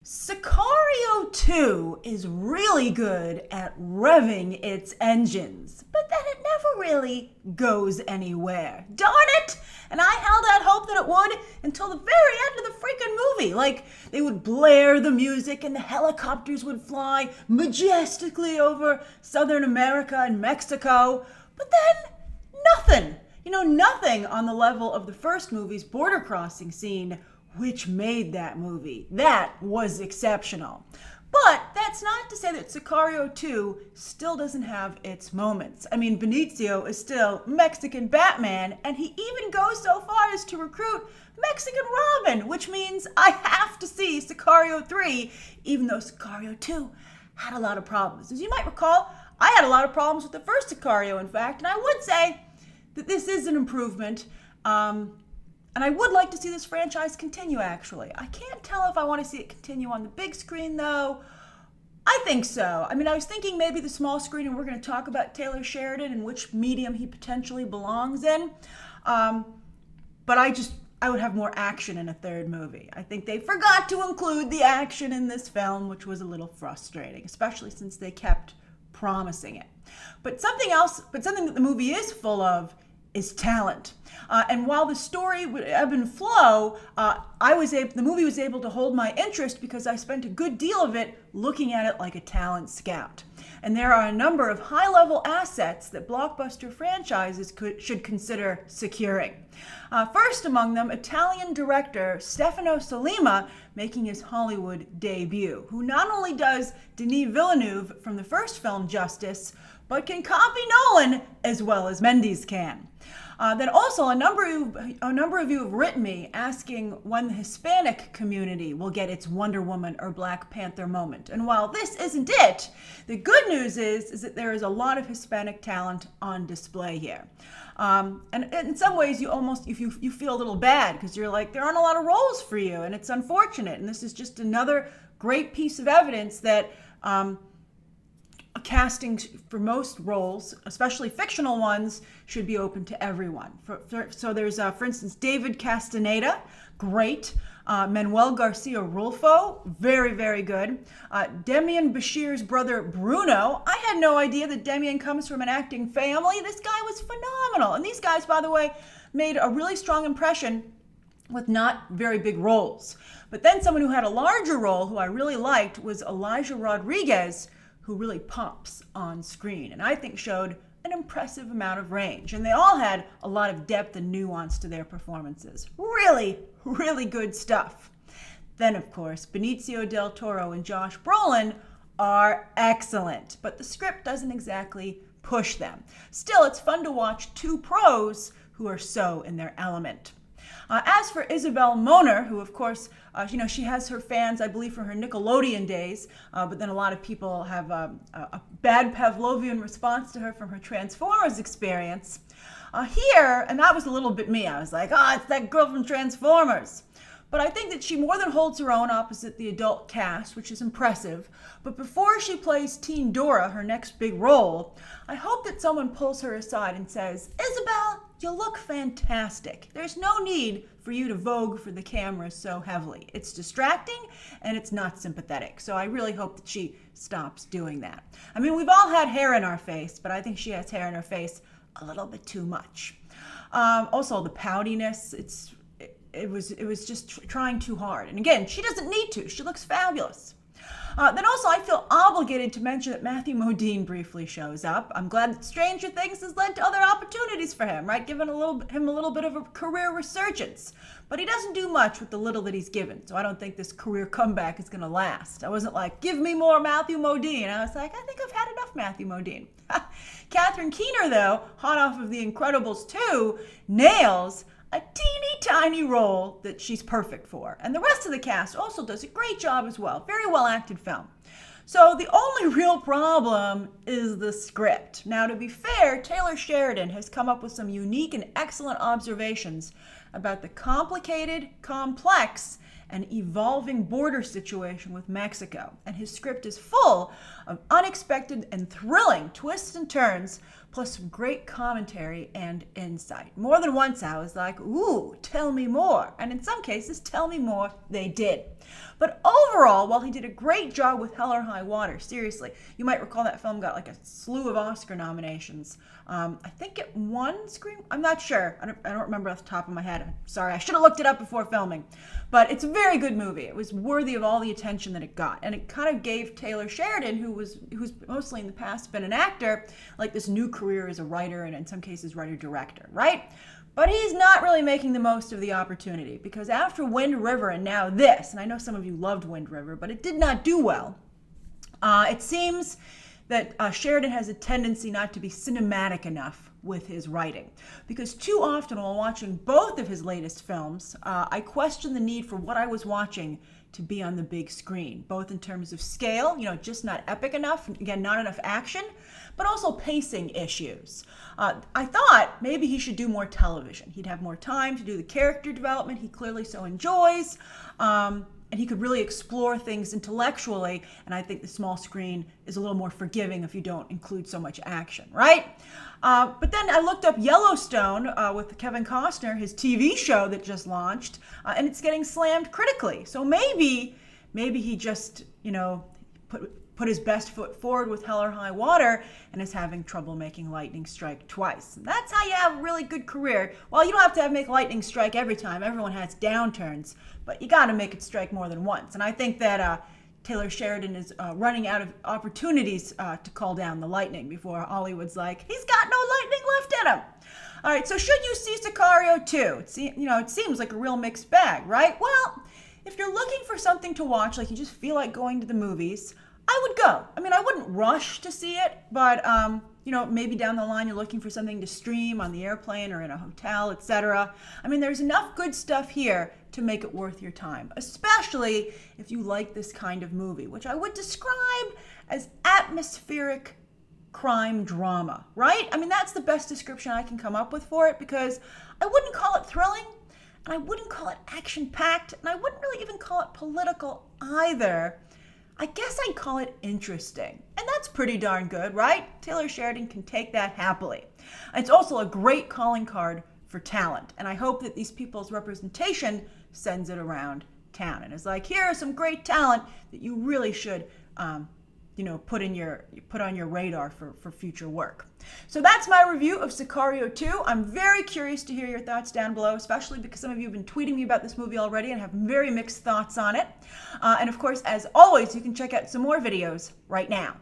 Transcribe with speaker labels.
Speaker 1: Sicario 2 is really good at revving its engines, but then it never really goes anywhere. Darn it! And I held out hope that it would until the very end of the freaking movie. Like, they would blare the music and the helicopters would fly majestically over Southern America and Mexico, but then nothing. Nothing on the level of the first movie's border crossing scene, which made that movie. That was exceptional. But that's not to say that Sicario 2 still doesn't have its moments. I mean, Benicio is still Mexican Batman, and he even goes so far as to recruit Mexican Robin, which means I have to see Sicario 3, even though Sicario 2 had a lot of problems. As you might recall, I had a lot of problems with the first Sicario, in fact, and I would say that this is an improvement. And I would like to see this franchise continue, actually. I can't tell if I want to see it continue on the big screen, though. I think so. I mean, I was thinking maybe the small screen, and we're going to talk about Taylor Sheridan and which medium he potentially belongs in. But I would have more action in a third movie. I think they forgot to include the action in this film, which was a little frustrating, especially since they kept promising it. But something that the movie is full of is talent. And while the story would ebb and flow, the movie was able to hold my interest because I spent a good deal of it looking at it like a talent scout. And there are a number of high-level assets that blockbuster franchises should consider securing. First among them, Italian director Stefano Sollima making his Hollywood debut, who not only does Denis Villeneuve from the first film Justice, but can copy Nolan as well as Mendes can. Then also, a number of you have written me asking when the Hispanic community will get its Wonder Woman or Black Panther moment. And while this isn't it, the good news is that there is a lot of Hispanic talent on display here. And in some ways, you feel a little bad because you're like, there aren't a lot of roles for you, and it's unfortunate. And this is just another great piece of evidence that casting for most roles, especially fictional ones, should be open to everyone. So there's, for instance, David Castaneda, great. Manuel Garcia Rulfo, very, very good. Demian Bashir's brother Bruno. I had no idea that Demian comes from an acting family. This guy was phenomenal. And these guys, by the way, made a really strong impression with not very big roles. But then someone who had a larger role, who I really liked, was Elijah Rodriguez, who really pops on screen and I think showed an impressive amount of range. And they all had a lot of depth and nuance to their performances. Really, really good stuff. Then, of course, Benicio Del Toro and Josh Brolin are excellent, but the script doesn't exactly push them. Still, it's fun to watch two pros who are so in their element. As for Isabela Moner, who, of course, she has her fans, I believe, from her Nickelodeon days, but then a lot of people have a bad Pavlovian response to her from her Transformers experience. Here, and that was a little bit me, I was like, it's that girl from Transformers. But I think that she more than holds her own opposite the adult cast, which is impressive. But before she plays Teen Dora, her next big role, I hope that someone pulls her aside and says, Isabel, you look fantastic. There's no need for you to vogue for the camera so heavily. It's distracting and it's not sympathetic. So I really hope that she stops doing that. I mean, we've all had hair in our face, but I think she has hair in her face a little bit too much. Also, the poutiness, it was just trying too hard. And again, she doesn't need to. She looks fabulous. Then also, I feel obligated to mention that Matthew Modine briefly shows up. I'm glad that Stranger Things has led to other opportunities for him, right? Giving him a little bit of a career resurgence. But he doesn't do much with the little that he's given, so I don't think this career comeback is going to last. I wasn't like, give me more Matthew Modine. I was like, I think I've had enough Matthew Modine. Catherine Keener, though, hot off of The Incredibles 2, nails a teeny tiny role that she's perfect for. And the rest of the cast also does a great job as well. Very well acted film. So the only real problem is the script. Now, to be fair, Taylor Sheridan has come up with some unique and excellent observations about the complicated, complex, an evolving border situation with Mexico. And his script is full of unexpected and thrilling twists and turns, plus some great commentary and insight. More than once I was like, ooh, tell me more. And in some cases, tell me more, they did. But overall, while he did a great job with Hell or High Water, seriously, you might recall that film got like a slew of Oscar nominations. I think it won Screen. I'm not sure. I don't remember off the top of my head. Sorry, I should have looked it up before filming. But it's a very good movie. It was worthy of all the attention that it got, and it kind of gave Taylor Sheridan, who's mostly in the past been an actor, like this new career as a writer and in some cases writer-director, right? But he's not really making the most of the opportunity, because after Wind River and now this, and I know some of you loved Wind River, but it did not do well. It seems that Sheridan has a tendency not to be cinematic enough with his writing, because too often while watching both of his latest films, I question the need for what I was watching to be on the big screen, both in terms of scale, just not epic enough, again, not enough action, but also pacing issues. I thought maybe he should do more television. He'd have more time to do the character development he clearly so enjoys, and he could really explore things intellectually, and I think the small screen is a little more forgiving if you don't include so much action, right? But then I looked up Yellowstone with Kevin Costner, his TV show that just launched, and it's getting slammed critically. So maybe he just, put his best foot forward with Hell or High Water and is having trouble making lightning strike twice. And that's how you have a really good career. Well, you don't have to make lightning strike every time. Everyone has downturns, but you got to make it strike more than once. And I think that Taylor Sheridan is running out of opportunities to call down the lightning before Hollywood's like, he's got no lightning left in him. All right, so should you see Sicario 2? It seems like a real mixed bag, right? Well, if you're looking for something to watch, like you just feel like going to the movies, I would go. I mean, I wouldn't rush to see it, but maybe down the line you're looking for something to stream on the airplane or in a hotel, etc. I mean, there's enough good stuff here to make it worth your time, especially if you like this kind of movie, which I would describe as atmospheric crime drama, right? I mean, that's the best description I can come up with for it, because I wouldn't call it thrilling, and I wouldn't call it action-packed, and I wouldn't really even call it political either. I guess I'd call it interesting. And that's pretty darn good, right? Taylor Sheridan can take that happily. It's also a great calling card for talent. And I hope that these people's representation sends it around town. And it's like, here are some great talent that you really should put on your radar for future work. So that's my review of Sicario 2. I'm very curious to hear your thoughts down below, especially because some of you have been tweeting me about this movie already and have very mixed thoughts on it. And of course, as always, you can check out some more videos right now.